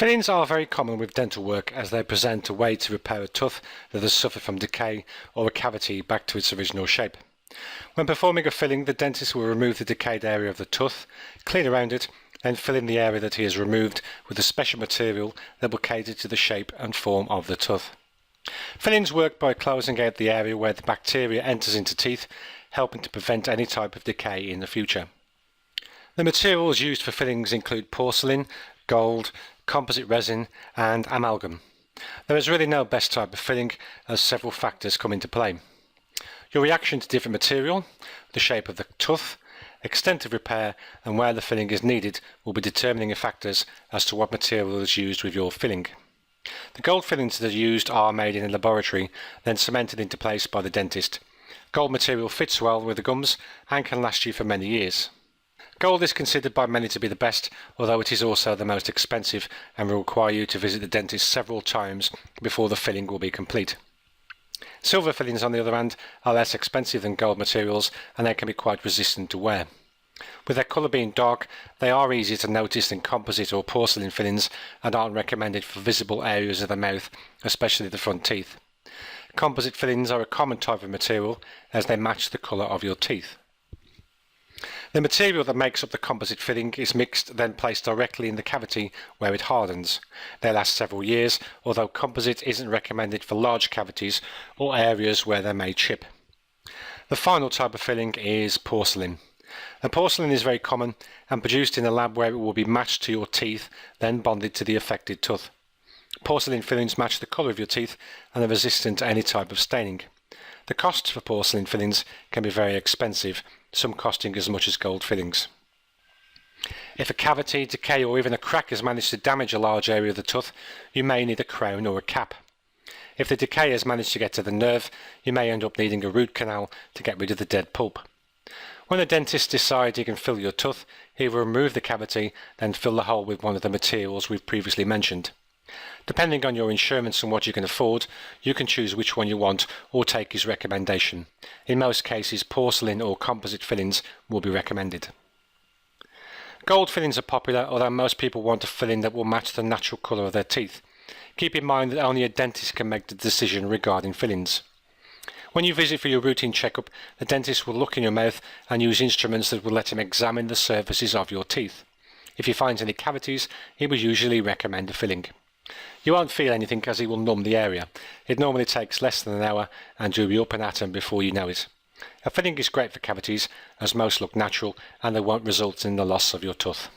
Fillings are very common with dental work as they present a way to repair a tooth that has suffered from decay or a cavity back to its original shape. When performing a filling, the dentist will remove the decayed area of the tooth, clean around it, and fill in the area that he has removed with a special material that will cater to the shape and form of the tooth. Fillings work by closing out the area where the bacteria enters into teeth, helping to prevent any type of decay in the future. The materials used for fillings include porcelain, gold, composite resin and amalgam. There is really no best type of filling as several factors come into play. Your reaction to different material, the shape of the tooth, extent of repair and where the filling is needed will be determining factors as to what material is used with your filling. The gold fillings that are used are made in a laboratory, then cemented into place by the dentist. Gold material fits well with the gums and can last you for many years. Gold is considered by many to be the best, although it is also the most expensive and will require you to visit the dentist several times before the filling will be complete. Silver fillings, on the other hand, are less expensive than gold materials and they can be quite resistant to wear. With their colour being dark, they are easier to notice than composite or porcelain fillings and aren't recommended for visible areas of the mouth, especially the front teeth. Composite fillings are a common type of material as they match the colour of your teeth. The material that makes up the composite filling is mixed, then placed directly in the cavity where it hardens. They last several years, although composite isn't recommended for large cavities or areas where they may chip. The final type of filling is porcelain. The porcelain is very common and produced in a lab where it will be matched to your teeth, then bonded to the affected tooth. Porcelain fillings match the colour of your teeth and are resistant to any type of staining. The costs for porcelain fillings can be very expensive, some costing as much as gold fillings. If a cavity, decay or even a crack has managed to damage a large area of the tooth, you may need a crown or a cap. If the decay has managed to get to the nerve, you may end up needing a root canal to get rid of the dead pulp. When the dentist decides he can fill your tooth, he will remove the cavity, then fill the hole with one of the materials we've previously mentioned. Depending on your insurance and what you can afford, you can choose which one you want or take his recommendation. In most cases, porcelain or composite fillings will be recommended. Gold fillings are popular, although most people want a filling that will match the natural colour of their teeth. Keep in mind that only a dentist can make the decision regarding fillings. When you visit for your routine checkup, the dentist will look in your mouth and use instruments that will let him examine the surfaces of your teeth. If he finds any cavities, he will usually recommend a filling. You won't feel anything as he will numb the area. It normally takes less than an hour and you'll be up and at 'em before you know it. A filling is great for cavities as most look natural and they won't result in the loss of your tooth.